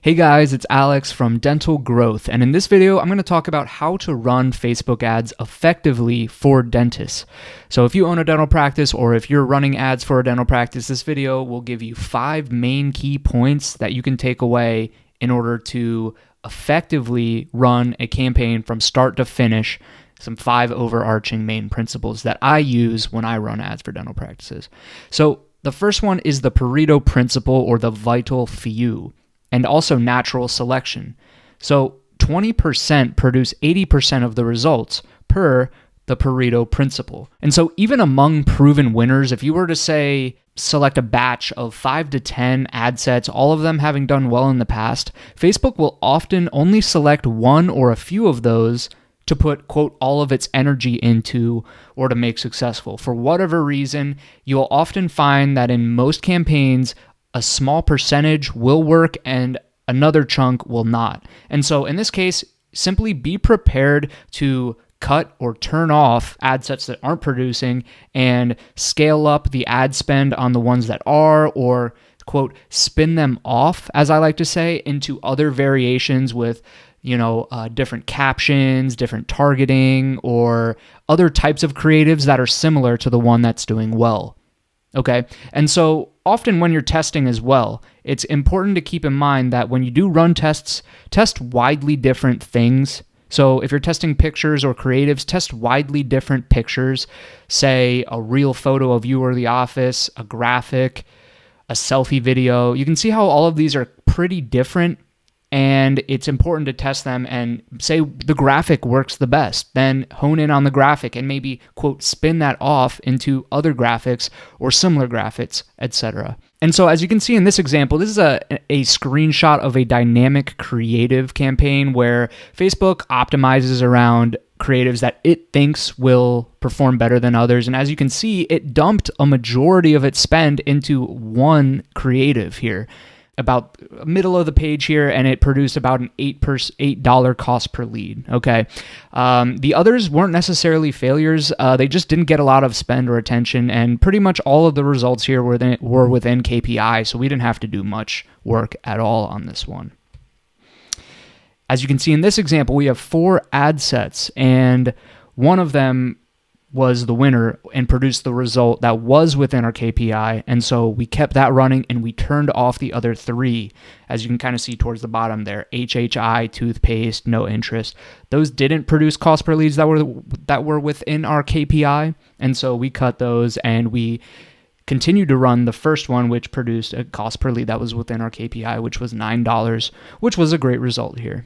Hey guys, it's Alex from Dental Growth, and in this video, I'm going to talk about how to run Facebook ads effectively for dentists. So if you own a dental practice or if you're running ads for a dental practice, this video will give you 5 main key points that you can take away in order to effectively run a campaign from start to finish. Some 5 overarching main principles that I use when I run ads for dental practices. So the first one is the Pareto principle, or the vital few, and also natural selection. So 20% produce 80% of the results per the Pareto principle. And so even among proven winners, if you were to say select a batch of 5 to 10 ad sets, all of them having done well in the past, Facebook will often only select one or a few of those to put, quote, all of its energy into or to make successful. For whatever reason, you'll often find that in most campaigns, a small percentage will work and another chunk will not. And so in this case, simply be prepared to cut or turn off ad sets that aren't producing and scale up the ad spend on the ones that are, or quote, spin them off, as I like to say, into other variations with different captions, different targeting, or other types of creatives that are similar to the one that's doing well. Okay, and so often when you're testing as well, it's important to keep in mind that when you do run tests, test widely different things. So if you're testing pictures or creatives, test widely different pictures, say a real photo of you or the office, a graphic, a selfie video. You can see how all of these are pretty different, and it's important to test them and say the graphic works the best. Then hone in on the graphic and maybe, quote, spin that off into other graphics or similar graphics, etc. And so as you can see in this example, this is a screenshot of a dynamic creative campaign where Facebook optimizes around creatives that it thinks will perform better than others. And as you can see, it dumped a majority of its spend into one creative here, about middle of the page here, and it produced about an $8 cost per lead. Okay, the others weren't necessarily failures. They just didn't get a lot of spend or attention, and pretty much all of the results here were within KPI, so we didn't have to do much work at all on this one. As you can see in this example, we have 4 ad sets, and one of them was the winner and produced the result that was within our KPI. And so we kept that running and we turned off the other 3, as you can kind of see towards the bottom there. HHI, toothpaste, no interest. Those didn't produce cost per leads that were within our KPI. And so we cut those and we continued to run the first one, which produced a cost per lead that was within our KPI, which was $9, which was a great result here.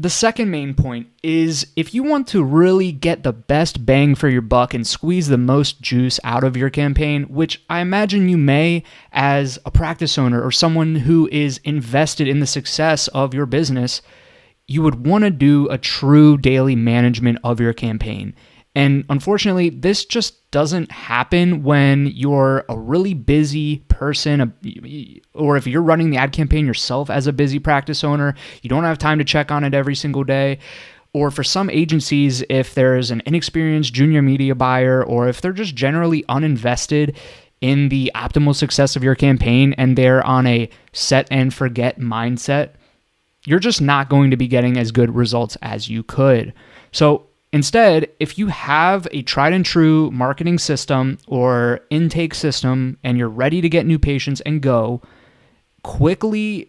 The second main point is, if you want to really get the best bang for your buck and squeeze the most juice out of your campaign, which I imagine you may as a practice owner or someone who is invested in the success of your business, you would want to do a true daily management of your campaign. And unfortunately, this just doesn't happen when you're a really busy person, or if you're running the ad campaign yourself as a busy practice owner, you don't have time to check on it every single day. Or for some agencies, if there's an inexperienced junior media buyer, or if they're just generally uninvested in the optimal success of your campaign and they're on a set and forget mindset, you're just not going to be getting as good results as you could. So instead, if you have a tried and true marketing system or intake system and you're ready to get new patients and go, quickly,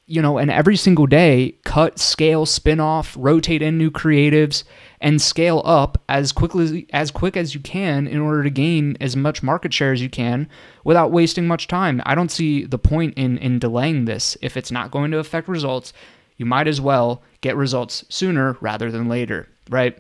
and every single day, cut, scale, spin off, rotate in new creatives, and scale up as quick as you can in order to gain as much market share as you can without wasting much time. I don't see the point in delaying this. If it's not going to affect results, you might as well get results sooner rather than later, right?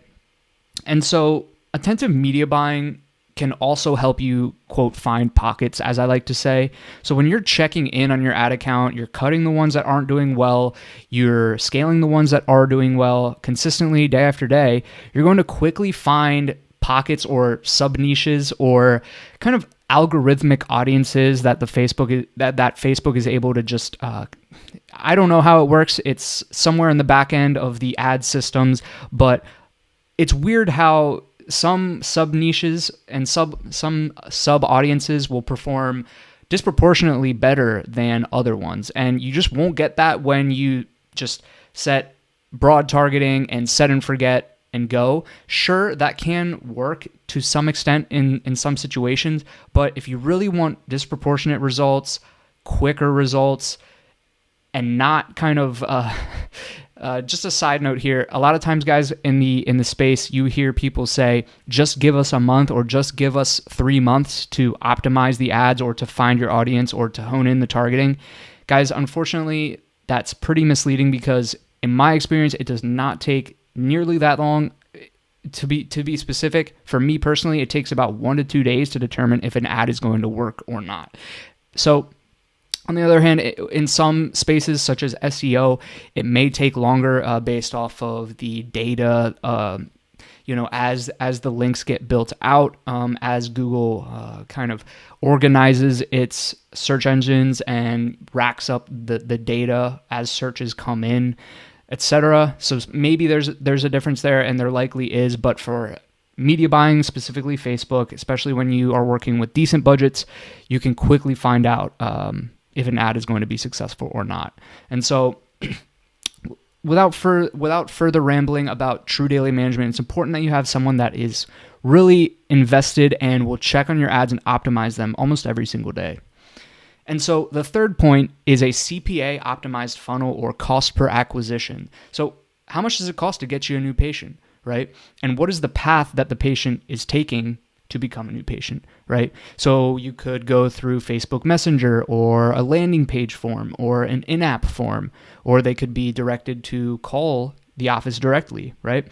And so attentive media buying can also help you, quote, find pockets, as I like to say. So when you're checking in on your ad account, you're cutting the ones that aren't doing well, you're scaling the ones that are doing well consistently day after day, you're going to quickly find pockets or sub-niches or kind of algorithmic audiences that Facebook is able to just I don't know how it works. It's somewhere in the back end of the ad systems, but it's weird how some sub niches and some sub audiences will perform disproportionately better than other ones. And you just won't get that when you just set broad targeting and set and forget and go. Sure, that can work to some extent in some situations, but if you really want disproportionate results, quicker results, and not kind of just a side note here, a lot of times, guys, in the space, you hear people say, just give us a month or just give us 3 months to optimize the ads or to find your audience or to hone in the targeting. Guys, unfortunately, that's pretty misleading, because in my experience, it does not take nearly that long. To be specific, for me personally, it takes about 1 to 2 days to determine if an ad is going to work or not. So on the other hand, in some spaces such as SEO, it may take longer based off of the data, as the links get built out, as Google kind of organizes its search engines and racks up the data as searches come in, etc. So maybe there's a difference there, and there likely is, but for media buying, specifically Facebook, especially when you are working with decent budgets, you can quickly find out if an ad is going to be successful or not. And so without further rambling about true daily management, it's important that you have someone that is really invested and will check on your ads and optimize them almost every single day. And so the third point is a CPA optimized funnel, or cost per acquisition. So how much does it cost to get you a new patient, right? And what is the path that the patient is taking to become a new patient, right? So you could go through Facebook Messenger or a landing page form or an in-app form, or they could be directed to call the office directly, right?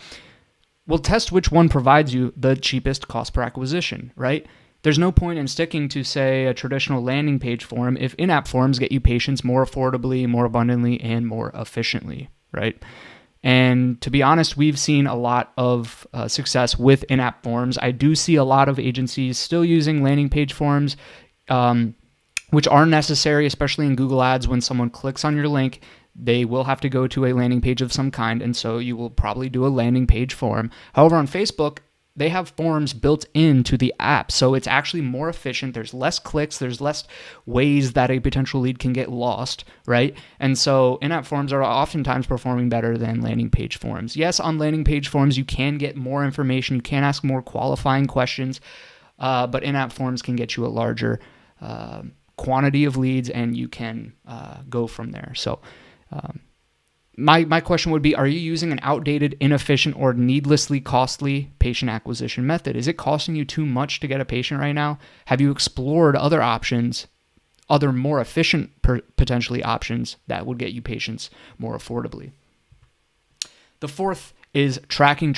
We'll test which one provides you the cheapest cost per acquisition, right? There's no point in sticking to, say, a traditional landing page form if in-app forms get you patients more affordably, more abundantly, and more efficiently, right? And to be honest, we've seen a lot of success with in-app forms. I do see a lot of agencies still using landing page forms, which are necessary, especially in Google Ads. When someone clicks on your link, they will have to go to a landing page of some kind, and so you will probably do a landing page form. However, on Facebook, they have forms built into the app, so it's actually more efficient. There's less clicks, there's less ways that a potential lead can get lost, right? And so in-app forms are oftentimes performing better than landing page forms. Yes, on landing page forms, you can get more information, you can ask more qualifying questions, but in-app forms can get you a larger quantity of leads, and you can go from there. So my question would be, are you using an outdated, inefficient, or needlessly costly patient acquisition method? Is it costing you too much to get a patient right now? Have you explored other options, other more efficient potentially options that would get you patients more affordably? The fourth is tracking.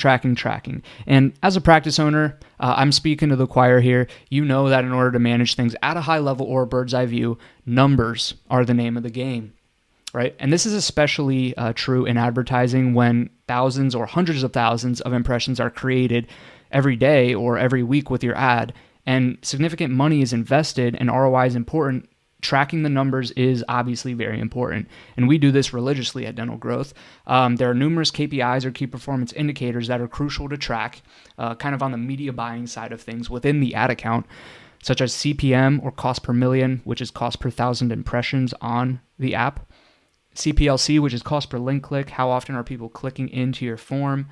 And as a practice owner, I'm speaking to the choir here. You know that in order to manage things at a high level or a bird's eye view, numbers are the name of the game. Right? And this is especially true in advertising when thousands or hundreds of thousands of impressions are created every day or every week with your ad, and significant money is invested and ROI is important. Tracking the numbers is obviously very important, and we do this religiously at Dental Growth. There are numerous KPIs or key performance indicators that are crucial to track, kind of on the media buying side of things within the ad account, such as CPM, or cost per million, which is cost per 1,000 impressions on the app. CPLC, which is cost per link click, how often are people clicking into your form.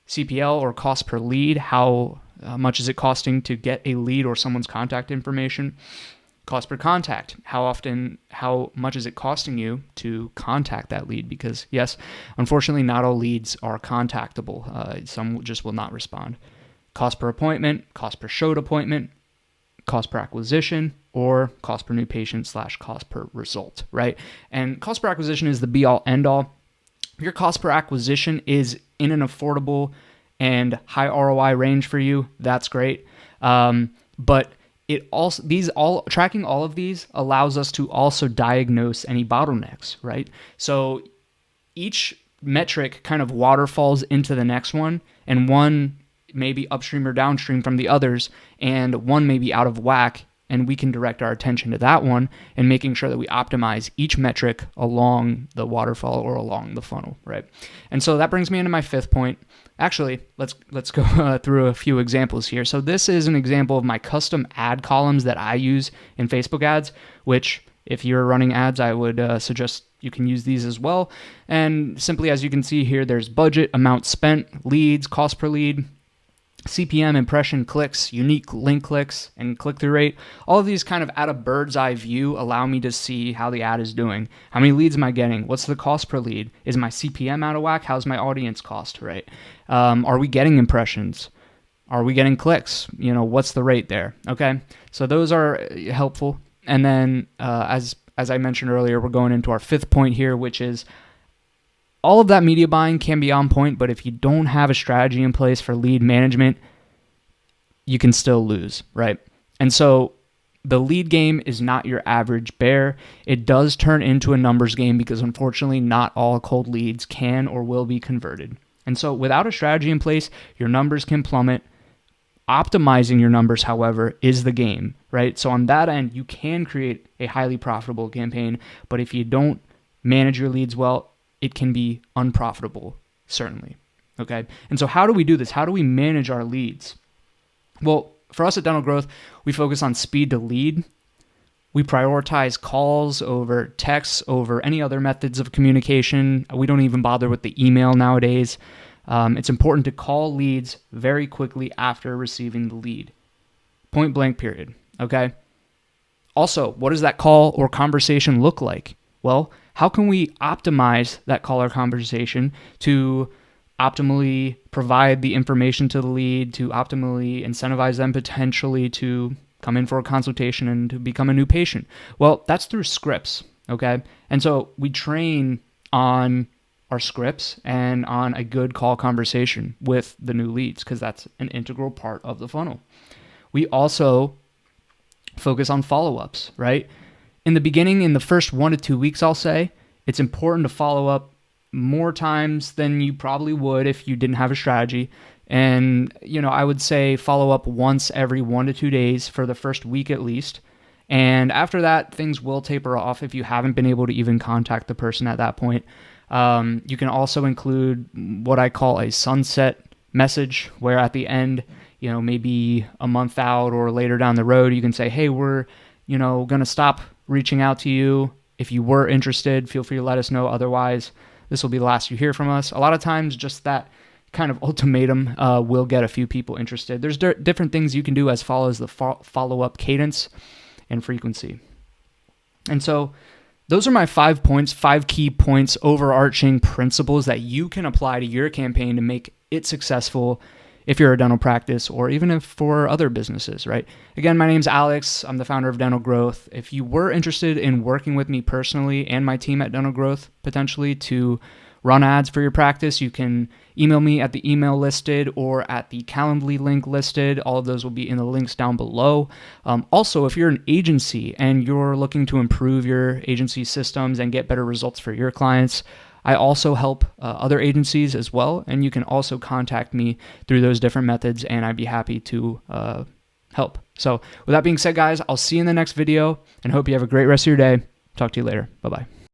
CPL, or cost per lead, how much is it costing to get a lead or someone's contact information. Cost per contact, how much is it costing you to contact that lead? Because yes, unfortunately, not all leads are contactable. Some just will not respond. Cost per appointment, cost per showed appointment, cost per acquisition, or cost per new patient / cost per result, right? And cost per acquisition is the be-all, end-all. If your cost per acquisition is in an affordable and high ROI range for you, that's great. But tracking all of these allows us to also diagnose any bottlenecks, right? So each metric kind of waterfalls into the next one, and one may be upstream or downstream from the others, and one may be out of whack and we can direct our attention to that one and making sure that we optimize each metric along the waterfall or along the funnel, right? And so that brings me into my fifth point. Actually, let's go through a few examples here. So this is an example of my custom ad columns that I use in Facebook ads, which if you're running ads, I would suggest you can use these as well. And simply, as you can see here, there's budget, amount spent, leads, cost per lead, CPM, impression, clicks, unique link clicks, and click-through rate. All of these kind of at a bird's eye view allow me to see how the ad is doing. How many leads am I getting? What's the cost per lead? Is my CPM out of whack? How's my audience cost, right? Are we getting impressions? Are we getting clicks? What's the rate there? Okay, so those are helpful. And then as I mentioned earlier, we're going into our fifth point here, which is all of that media buying can be on point, but if you don't have a strategy in place for lead management, you can still lose, right? And so the lead game is not your average bear. It does turn into a numbers game because unfortunately not all cold leads can or will be converted. And so without a strategy in place, your numbers can plummet. Optimizing your numbers, however, is the game, right? So on that end, you can create a highly profitable campaign, but if you don't manage your leads well, it can be unprofitable, certainly, okay? And so how do we do this? How do we manage our leads? Well, for us at Dental Growth, we focus on speed to lead. We prioritize calls over texts, over any other methods of communication. We don't even bother with the email nowadays. It's important to call leads very quickly after receiving the lead. Point blank period, okay? Also, what does that call or conversation look like? Well, how can we optimize that call or conversation to optimally provide the information to the lead, to optimally incentivize them potentially to come in for a consultation and to become a new patient? Well, that's through scripts, okay? And so we train on our scripts and on a good call conversation with the new leads because that's an integral part of the funnel. We also focus on follow-ups, right? In the beginning, in the first 1 to 2 weeks, I'll say, it's important to follow up more times than you probably would if you didn't have a strategy. And, I would say follow up once every 1 to 2 days for the first week at least. And after that, things will taper off if you haven't been able to even contact the person at that point. You can also include what I call a sunset message, where at the end, maybe a month out or later down the road, you can say, hey, we're, going to stop reaching out to you. If you were interested, feel free to let us know. Otherwise, this will be the last you hear from us. A lot of times, just that kind of ultimatum will get a few people interested. There's different things you can do as follows the follow-up cadence and frequency. And so those are my 5 points, 5 key points, overarching principles that you can apply to your campaign to make it successful if you're a dental practice or even if for other businesses, right? Again, my name's Alex. I'm the founder of Dental Growth. If you were interested in working with me personally and my team at Dental Growth, potentially to run ads for your practice, you can email me at the email listed or at the Calendly link listed. All of those will be in the links down below. Also, if you're an agency and you're looking to improve your agency systems and get better results for your clients, I also help other agencies as well, and you can also contact me through those different methods, and I'd be happy to help. So with that being said, guys, I'll see you in the next video, and hope you have a great rest of your day. Talk to you later. Bye-bye.